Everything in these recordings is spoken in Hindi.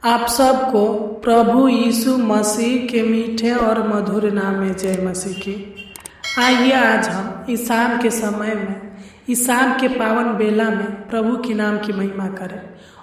आप सबको प्रभु यीशु मसीह के मीठे और मधुर नाम में जय मसीह की। आइए आज हम इस शाम के समय में, इस शाम के पावन बेला में प्रभु के नाम की महिमा करें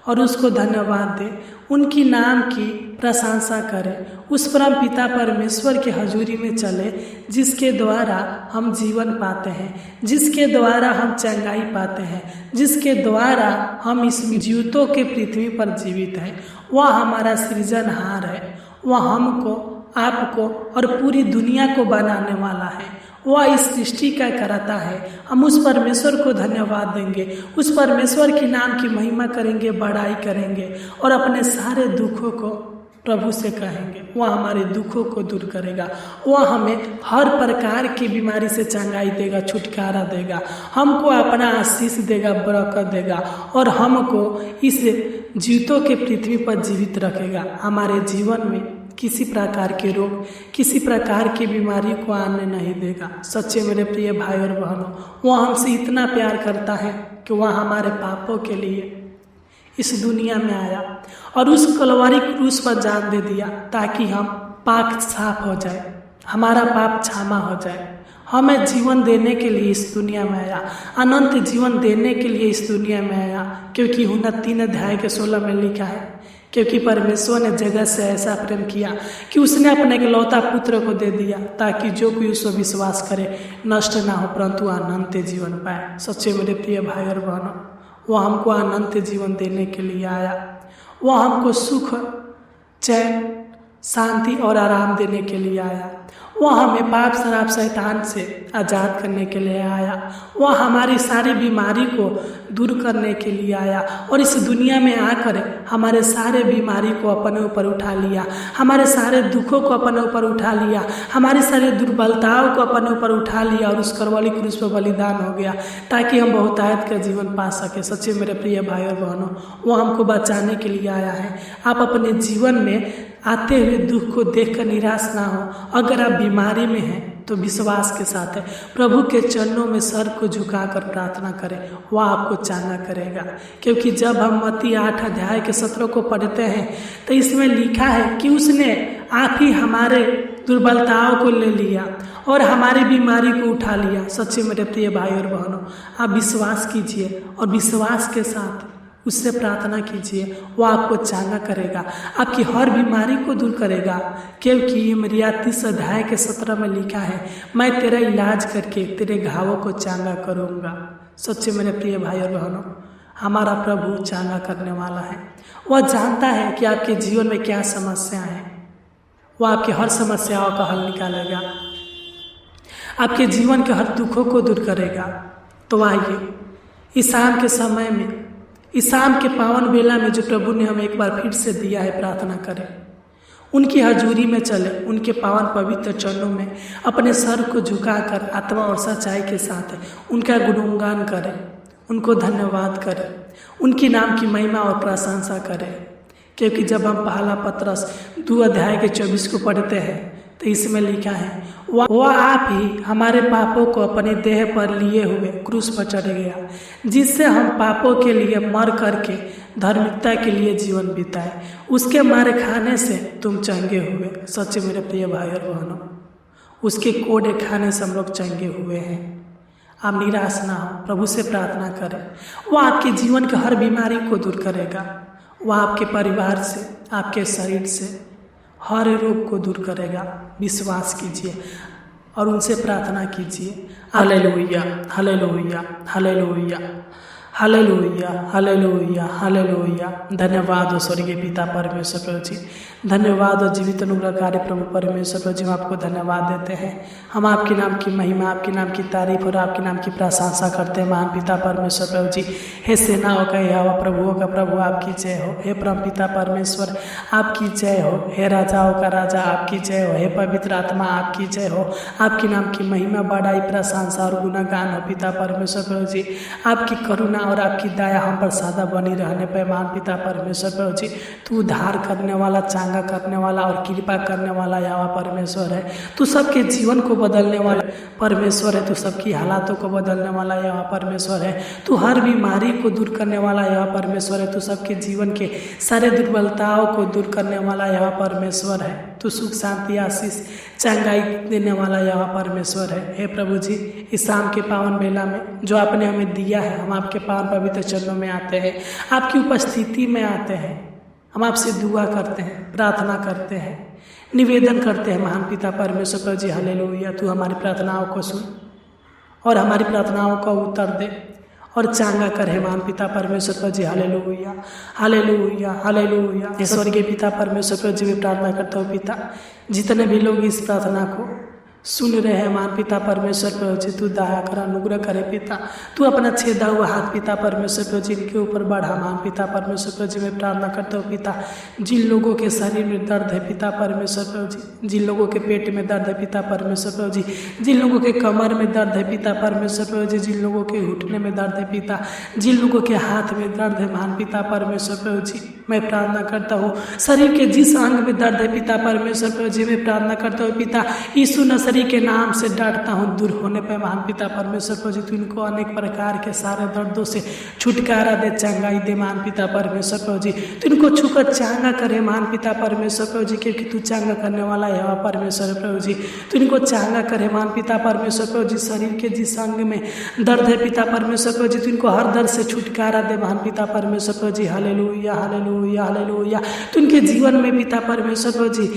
और उसको धन्यवाद दें, उनकी नाम की प्रशंसा करें, उस परम पिता परमेश्वर के हजूरी में चले जिसके द्वारा हम जीवन पाते हैं, जिसके द्वारा हम चंगाई पाते हैं, जिसके द्वारा हम इस जीवितों के पृथ्वी पर जीवित हैं। वह हमारा सृजनहार है, वह हमको, आपको और पूरी दुनिया को बनाने वाला है। वह इस सृष्टि का करता है। हम उस परमेश्वर को धन्यवाद देंगे, उस परमेश्वर के नाम की महिमा करेंगे, बड़ाई करेंगे और अपने सारे दुखों को प्रभु से कहेंगे। वह हमारे दुखों को दूर करेगा, वह हमें हर प्रकार की बीमारी से चंगाई देगा, छुटकारा देगा, हमको अपना आशीष देगा, बरकत देगा और हमको इस जीवितों के पृथ्वी पर जीवित रखेगा। हमारे जीवन में किसी प्रकार के रोग, किसी प्रकार की बीमारी को आने नहीं देगा। सच्चे मेरे प्रिय भाई और बहनों, वह हमसे इतना प्यार करता है कि वह हमारे पापों के लिए इस दुनिया में आया और उस कलवारी क्रूस पर जान दे दिया ताकि हम पाक साफ हो जाए, हमारा पाप क्षमा हो जाए। हमें जीवन देने के लिए इस दुनिया में आया, अनंत जीवन देने के लिए इस दुनिया में आया। क्योंकि हुनर 3:16 में लिखा है, क्योंकि परमेश्वर ने जगत से ऐसा प्रेम किया कि उसने अपने इकलौता पुत्र को दे दिया ताकि जो कोई उस पर विश्वास करे नष्ट ना हो परंतु अनंत जीवन पाए। सच्चे मेरे प्रिय भाई और बहनों, वह हमको अनंत जीवन देने के लिए आया। वह हमको सुख, चैन, शांति और आराम देने के लिए आया। वह हमें पाप, शराब, शैतान से आज़ाद करने के लिए आया। वह हमारी सारी बीमारी को दूर करने के लिए आया और इस दुनिया में आकर हमारे सारे बीमारी को अपने ऊपर उठा लिया, हमारे सारे दुखों को अपने ऊपर उठा लिया, हमारी सारी दुर्बलताओं को अपने ऊपर उठा लिया और उस करवाली क्रूस पर बलिदान हो गया ताकि हम बहुतायत का जीवन पा सके। सच्चे मेरे प्रिय भाई और बहनों, वो हमको बचाने के लिए आया है। आप अपने जीवन में आते हुए दुख को देखकर निराश ना हो। अगर आप बीमारी में हैं तो विश्वास के साथ है प्रभु के चरणों में सर को झुकाकर प्रार्थना करें, वह आपको चांगा करेगा। क्योंकि जब हम मत्ती 8:17 को पढ़ते हैं तो इसमें लिखा है कि उसने आप ही हमारे दुर्बलताओं को ले लिया और हमारी बीमारी को उठा लिया। सच्चे मेरे प्रिय भाई और बहनों, आप विश्वास कीजिए और विश्वास के साथ उससे प्रार्थना कीजिए, वो आपको चांगा करेगा, आपकी हर बीमारी को दूर करेगा। क्योंकि ये मरिया 30:17 में लिखा है, मैं तेरा इलाज करके तेरे घावों को चांगा करूँगा। सच्चे मेरे प्रिय भाई और बहनों, हमारा प्रभु चांगा करने वाला है। वह जानता है कि आपके जीवन में क्या समस्या है, वह आपकी हर समस्याओं का हल निकालेगा, आपके जीवन के हर दुखों को दूर करेगा। तो आइए इस शाम के समय में, इस शाम के पावन बेला में जो प्रभु ने हमें एक बार फिर से दिया है, प्रार्थना करें, उनकी हजूरी में चले, उनके पावन पवित्र चरणों में अपने सर को झुकाकर आत्मा और सच्चाई के साथ उनका गुणगान करें, उनको धन्यवाद करें, उनके नाम की महिमा और प्रशंसा करें। क्योंकि जब हम पहला पतरस 2:24 को पढ़ते हैं तो इसमें लिखा है, वह आप ही हमारे पापों को अपने देह पर लिए हुए क्रूस पर चढ़ गया, जिससे हम पापों के लिए मर करके धार्मिकता के लिए जीवन बिताए। उसके मारे खाने से तुम चंगे हुए। सच्चे मेरे प्रिय भाई और बहनों, उसके कोड़े खाने से हम लोग चंगे हुए हैं। आप निराश ना हो, प्रभु से प्रार्थना करें, वह आपके जीवन के हर बीमारी को दूर करेगा। वह आपके परिवार से, आपके शरीर से हर रोग को दूर करेगा। विश्वास कीजिए और उनसे प्रार्थना कीजिए। Hallelujah, hallelujah, hallelujah, hallelujah, hallelujah, hallelujah. धन्यवाद हो स्वर्गीय पिता परमेश्वर प्रभु जी, धन्यवाद हो जीवित अनुग्रहकारी प्रभु परमेश्वर प्रभु जी, हम आपको धन्यवाद देते हैं। हम आपके नाम की महिमा, आपके नाम की तारीफ और आपके नाम की प्रशंसा करते हैं। महान पिता परमेश्वर प्रभु जी, हे सेनाओं का यहोवा, प्रभुओं का प्रभु आपकी जय हो। हे परम पिता परमेश्वर आपकी जय हो। हे राजाओं का राजा आपकी जय हो। हे पवित्र आत्मा आपकी जय हो। आपके नाम की महिमा, बड़ाई, प्रशंसा और गुणगान हो पिता परमेश्वर प्रभु जी। आपकी करुणा और आपकी दया हम पर सदा बनी रहने पे महान पिता परमेश्वर प्रभु जी, तू उद्धार करने वाला, चांगा करने वाला और कृपा करने वाला यहोवा परमेश्वर है। तू सबके जीवन को बदलने वाला परमेश्वर है। तू सबकी हालातों को बदलने वाला यहोवा परमेश्वर है। तू हर बीमारी को दूर करने वाला यहोवा परमेश्वर है। तू सबके जीवन के सारे दुर्बलताओं को दूर करने वाला यहोवा परमेश्वर है। तू सुख शांति आशीष चंगाई देने वाला यहोवा परमेश्वर है। हे प्रभु जी, इस शाम के पावन बेला में जो आपने हमें दिया है, हम आपके पावन पवित्र चरणों में आते हैं, आपकी उपस्थिति में आते हैं। हम आपसे दुआ करते हैं, प्रार्थना करते हैं, निवेदन करते हैं महान पिता परमेश्वर प्रभु जी। हालेलुया। तू हमारी प्रार्थनाओं को सुन और हमारी प्रार्थनाओं का उत्तर दे और चांगा करे महान पिता परमेश्वर प्रभु जी। Hallelujah, hallelujah, hallelujah. स्वर्गीय पिता परमेश्वर प्रभु जी, मैं प्रार्थना करता हूँ पिता, जितने भी लोग इस प्रार्थना को सुन रहे हैं महान पिता परमेश्वर प्रभु जी, तू दया कर, अनुग्रह करे पिता। तू अपना छेदा हुआ हाथ पिता परमेश्वर प्रभु जी इनके ऊपर बढ़ा महान पिता परमेश्वर प्रभु जी। मैं प्रार्थना करता हूँ पिता, जिन लोगों के शरीर में दर्द है पिता परमेश्वर प्रभु जी, जिन लोगों के पेट में दर्द है पिता परमेश्वर प्रभु जी, जिन लोगों के कमर में दर्द है पिता परमेश्वर प्रभु जी, जिन लोगों के घुटने में दर्द है पिता, जिन लोगों के हाथ में दर्द है महान पिता परमेश्वर प्रभु जी, मैं प्रार्थना करता हूँ शरीर के जिस अंग में दर्द है पिता परमेश्वर प्रभु जी, मैं प्रार्थना करता हूँ पिता, यीशु नसरी के नाम से डांटता हूँ, दूर होने पर महान पिता परमेश्वर प्रभु जी, तू इनको अनेक प्रकार के सारे दर्दों से छुटकारा दे, चंगाई दे महान पिता परमेश्वर प्रभु जी। तू इनको छूकर चांगा करे महान पिता परमेश्वर प्रभु जी, क्योंकि तू चांगा करने वाला है यहोवा परमेश्वर प्रभु जी। तू इनको चांगा करे महान पिता परमेश्वर प्रभु जी। शरीर के जिस अंग में दर्द है पिता परमेश्वर प्रभु जी, तू इनको हर दर्द से छुटकारा दे महान पिता परमेश्वर प्रभु जी। Hallelujah, hallelujah, hallelujah. तू इनके जीवन में पिता परमेश्वर प्रभु जी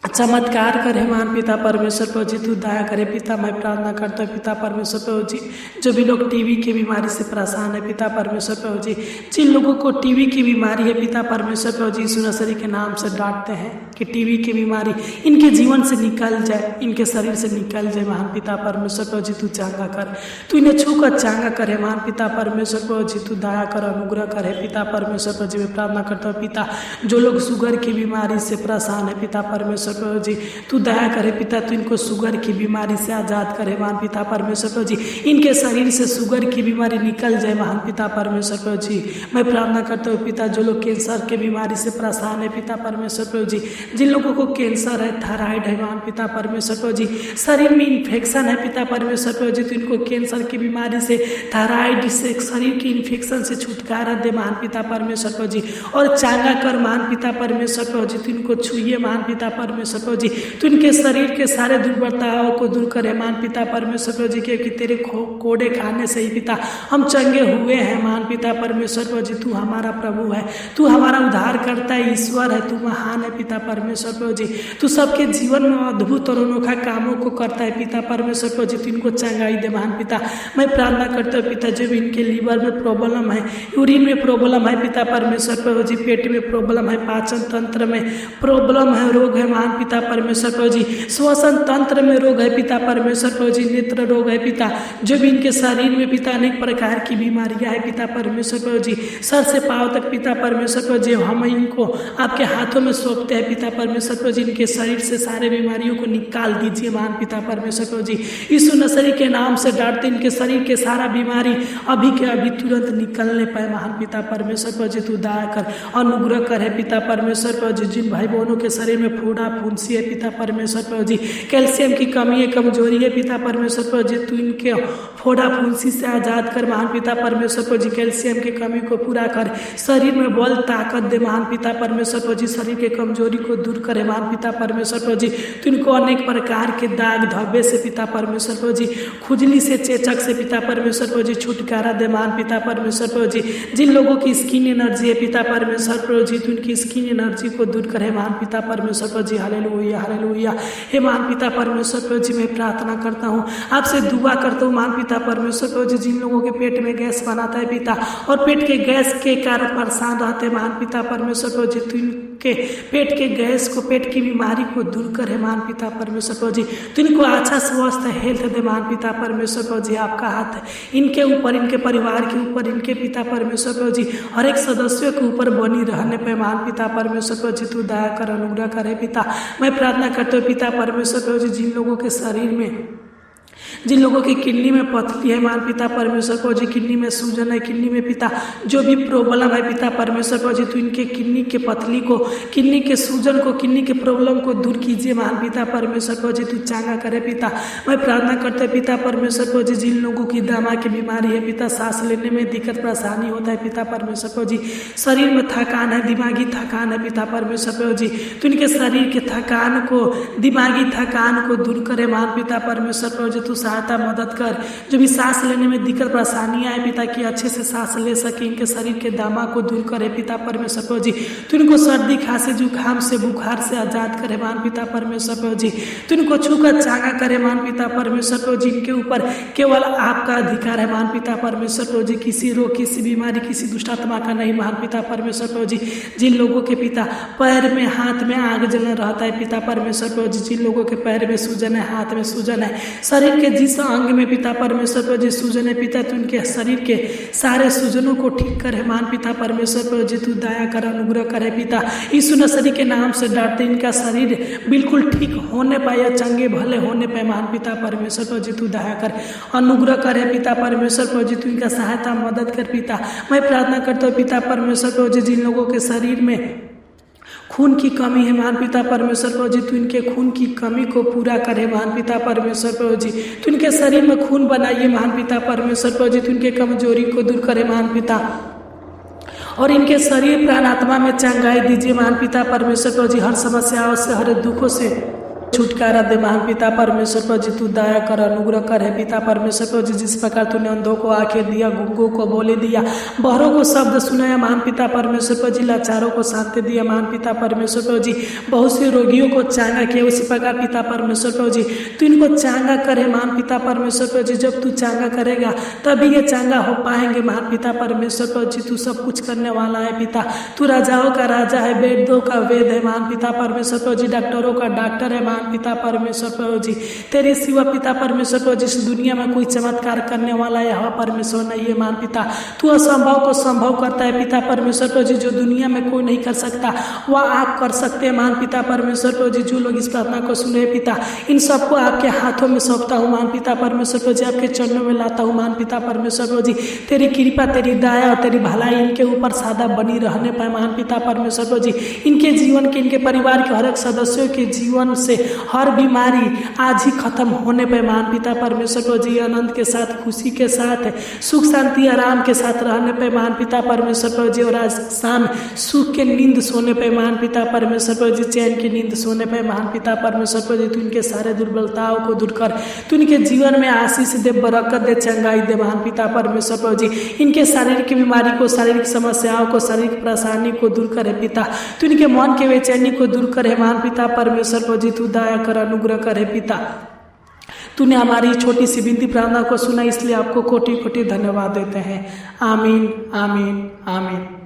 चमत्कार करे महान पिता परमेश्वर प्रभु जी, तू दया करे पिता। मैं प्रार्थना करता हूँ पिता परमेश्वर प्रभु जी, जो भी लोग टीवी की बीमारी से परेशान है पिता परमेश्वर प्रभु जी, जिन लोगों को टीवी की बीमारी है पिता परमेश्वर प्रभु जी, यीशु नसरी के नाम से डांटते हैं कि टीवी की बीमारी इनके जीवन से निकल जाए, इनके शरीर से निकल जाए महान पिता परमेश्वर प्रभु जी। तू चांगा कर, तू इन्हें छूकर चांगा करे महान पिता परमेश्वर प्रभु जी, तू दया कर, अनुग्रह करे पिता परमेश्वर प्रभु जी। मैं प्रार्थना करता हूँ पिता, जो लोग शुगर की बीमारी से परेशान है पिता परमेश्वर प्रभु जी, तू दया करे पिता, तू इनको शुगर की बीमारी से आजाद करे महान पिता परमेश्वर प्रभु जी, इनके शरीर से शुगर की बीमारी निकल जाए महान पिता परमेश्वर प्रभु जी। मैं प्रार्थना करता हूँ पिता, जो लोग कैंसर की बीमारी से परेशान है पिता परमेश्वर प्रभु जी, जिन लोगों को कैंसर है, थायराइड है महान पिता परमेश्वर प्रभु जी, शरीर में इन्फेक्शन है पिता परमेश्वर प्रभु जी, तो इनको कैंसर की बीमारी से, थायराइड से, शरीर की इन्फेक्शन से छुटकारा दे महान पिता परमेश्वर प्रभु जी, और चांगा कर महान पिता परमेश्वर प्रभु जी। तो इनको छुइए महान पिता परमेश्वर प्रभु जी, तो इनके शरीर के सारे दुर्बलताओं को दूर करे महान पिता परमेश्वर प्रभु जी, क्योंकि तेरे कोड़े खाने से ही पिता हम चंगे हुए हैं महान पिता परमेश्वर प्रभु जी। तू हमारा प्रभु है, तू हमारा उद्धार करता है, ईश्वर है, तू महान है पिता परमेश्वर प्रभु जी। तू सबके जीवन में अद्भुत और अनोखा कामों को करता है पिता परमेश्वर प्रभु जी, तू इनको चंगाई दे महान पिता। मैं प्रार्थना करता हूँ पिता, जो भी इनके लीवर में प्रॉब्लम है, यूरिन में प्रॉब्लम है पिता परमेश्वर प्रभु जी, पेट में प्रॉब्लम है, पाचन तंत्र में प्रॉब्लम है, रोग है महान पिता परमेश्वर प्रभु जी, श्वसन तंत्र में रोग है पिता परमेश्वर प्रभु जी, नेत्र रोग है पिता, जो भी इनके शरीर में पिता अनेक प्रकार की बीमारियां है पिता परमेश्वर प्रभु जी, सर से पांव तक पिता परमेश्वर प्रभु जी, हम इनको आपके हाथों में सौंपते हैं पिता परमेश्वर प्रभु जी। इनके शरीर से सारे बीमारियों को निकाल दीजिए महान पिता परमेश्वर प्रभु जी, यीशु नसरी के नाम से डांटते इनके शरीर के सारा बीमारी अभी के अभी तुरंत निकलने पाए महान पिता परमेश्वर प्रभु जी। तू दया कर, अनुग्रह कर है पिता परमेश्वर प्रभु जी, जिन भाई बहनों के शरीर में फोड़ा फुंसी है पिता परमेश्वर प्रभु जी, कैल्शियम की कमी है, कमजोरी है पिता परमेश्वर प्रभु जी, तू इनके फोड़ा फुंसी से आजाद कर महान पिता परमेश्वर प्रभु जी, कैल्शियम की कमी को पूरा कर, शरीर में बल ताकत दे महान पिता परमेश्वर प्रभु जी, शरीर के कमजोरी को दूर करे महान पिता परमेश्वर प्रभु जी। तू इनको अनेक प्रकार के दाग धब्बे से पिता परमेश्वर प्रभु जी, खुजली से, चेचक से पिता परमेश्वर प्रभु जी छुटकारा दे महान पिता परमेश्वर प्रभु जी। जिन लोगों की स्किन एनर्जी है पिता परमेश्वर प्रभु जी, तू इनकी स्किन एनर्जी को दूर करे महान पिता परमेश्वर प्रभु जी। Hallelujah, hallelujah. हे महान पिता परमेश्वर प्रभु जी, मैं प्रार्थना करता हूँ, आपसे दुआ करता हूँ महान पिता परमेश्वर प्रभु जी, जिन लोगों के पेट में गैस बनाता है पिता, और पेट के गैस के कारण परेशान रहते हैं महान पिता परमेश्वर प्रभु जी, तू इनके पेट के गैस को, पेट की बीमारी को दूर करे महान पिता परमेश्वर प्रभु जी। तो इनको अच्छा स्वस्थ हेल्थ दे महान पिता परमेश्वर प्रभु जी। आपका हाथ है इनके ऊपर, इनके परिवार के ऊपर, इनके पिता परमेश्वर प्रभु जी, हर एक सदस्यों के ऊपर बनी रहने पे महान पिता परमेश्वर प्रभु जी, तू दया कर, अनुग्रह करे पिता। मैं प्रार्थना करते हो पिता परमेश्वर प्रभु जी, जिन लोगों के शरीर में जिन लोगों की किडनी में पथरी है महान पिता परमेश्वर प्रभु जी, किडनी में सूजन है, किडनी में पिता जो भी प्रॉब्लम है पिता परमेश्वर प्रभु जी, तो इनके किडनी के पथरी को, किडनी के सूजन को, किडनी के प्रॉब्लम को दूर कीजिए महान पिता परमेश्वर प्रभु जी, तू चांगा करे पिता। मैं प्रार्थना करते पिता परमेश्वर प्रभु जी, जिन लोगों की दमा की बीमारी है पिता, सांस लेने में दिक्कत परेशानी होता है पिता परमेश्वर प्रभु जी, शरीर में थकान है, दिमागी थकान है पिता परमेश्वर प्रभु जी, तो इनके शरीर के थकान को, दिमागी थकान को दूर करे महान पिता परमेश्वर प्रभु जी, तू सहायता मदद कर। जो भी सांस लेने में दिक्कत परेशानी आए पिता की अच्छे से सांस ले सके, इनके शरीर के दामा को दूर करे पिता परमेश्वर प्रभु जी, तो इनको सर्दी खांसी जुकाम से बुखार से आजाद करे महान पिता परमेश्वर प्रभु जी, तो इनको छूकर चांगा करे महान पिता परमेश्वर प्रभु जी। इनके ऊपर केवल आपका अधिकार है महान पिता परमेश्वर प्रभु जी, किसी रोग, किसी बीमारी, किसी दुष्टात्मा का नहीं महान पिता परमेश्वर प्रभु जी। जिन लोगों के पिता पैर में, हाथ में आग जलन रहता है पिता परमेश्वर प्रभु जी, जिन लोगों के पैर में सूजन है, हाथ में सूजन है, शरीर के जिस अंग में पिता परमेश्वर प्रभु जी सूजन है पिता, तो उनके शरीर के सारे सूजनों को ठीक करे महान पिता परमेश्वर प्रभु जी, तू दया कर, अनुग्रह करे पिता। यीशु नसरी के नाम से डरते इनका शरीर बिल्कुल ठीक होने पाए, चंगे भले होने पाए महान पिता परमेश्वर प्रभु जी, तू दया कर, अनुग्रह करे पिता परमेश्वर प्रभु जी, तू इनका सहायता मदद कर पिता। मैं प्रार्थना करता हूँ पिता परमेश्वर प्रभु जी, जिन लोगों के शरीर में खून की कमी है महान पिता परमेश्वर प्रभु जी, तू इनके खून की कमी को पूरा करे महान पिता परमेश्वर प्रभु जी, तू इनके शरीर में खून बनाइए महान पिता परमेश्वर प्रभु जी, तू इनके कमजोरी को दूर करे महान पिता, और इनके शरीर प्राण आत्मा में चंगाई दीजिए महान पिता परमेश्वर प्रभु जी। हर समस्याओं से, हर दुखों से छुटकारा दे महान पिता परमेश्वर प्रभु जी, तू दया कर, अनुग्रह कर है पिता परमेश्वर प्रभु जी। जिस प्रकार तूने अंधों को आंखें दिया, गूंगों को बोले दिया, बहरों को शब्द सुनाया महान पिता परमेश्वर प्रभु जी, लाचारों को शांति दिया महान पिता परमेश्वर प्रभु जी, बहुत से रोगियों को चांगा किया, उसी प्रकार पिता परमेश्वर प्रभु जी तू इनको चांगा करे महान पिता परमेश्वर प्रभु जी। जब तू चांगा करेगा तभी ये चांगा हो पाएंगे महान पिता परमेश्वर प्रभु जी, तू सब कुछ करने वाला है पिता, तू राजाओं का राजा है, वेदों का वेद है महान पिता परमेश्वर प्रभु जी, डॉक्टरों का डॉक्टर है महान पिता परमेश्वर प्रभु जी। तेरे सिवा पिता परमेश्वर प्रभु जी, इस दुनिया में कोई चमत्कार करने वाला यह परमेश्वर नहीं है महान पिता, तू असंभव को संभव करता है पिता परमेश्वर प्रभु जी, जो दुनिया में कोई नहीं कर सकता वह आप कर सकते हैं महान पिता परमेश्वर प्रभु जी। जो लोग इस प्रार्थना को सुने पिता, इन सबको आपके हाथों में सौंपता हूँ महान पिता परमेश्वर प्रभु जी, आपके चरणों में लाता हूँ महान पिता परमेश्वर प्रभु जी। तेरी कृपा, तेरी दया और तेरी भलाई इनके ऊपर सदा बनी रहने पाए महान पिता परमेश्वर प्रभु जी। इनके जीवन के, इनके परिवार के हर एक सदस्यों के जीवन से हर बीमारी आज ही खत्म होने पे महान पिता परमेश्वर प्रभु जी, आनंद के साथ, खुशी के साथ, सुख शांति आराम के साथ रहने पे महान पिता परमेश्वर प्रभु जी, और आज शाम सुख के नींद सोने पे महान पिता परमेश्वर प्रभु जी, चैन की नींद सोने पे महान पिता परमेश्वर प्रभु जी, तू इनके सारे दुर्बलताओं को दूर कर, तू इनके जीवन में आशीष दे, बरकत दे, चंगाई दे महान पिता परमेश्वर प्रभु जी। इनके शारीरिक की बीमारी को, शारीरिक समस्याओं को, शारीरिक परेशानी को दूर करे पिता, तू इनके मन के बेचैनी को दूर करे महान पिता परमेश्वर प्रभु जी, तू दया कर, अनुग्रह करे पिता। तूने हमारी छोटी सी विनती प्रार्थना को सुना, इसलिए आपको कोटि कोटि धन्यवाद देते हैं। आमीन, आमीन, आमीन।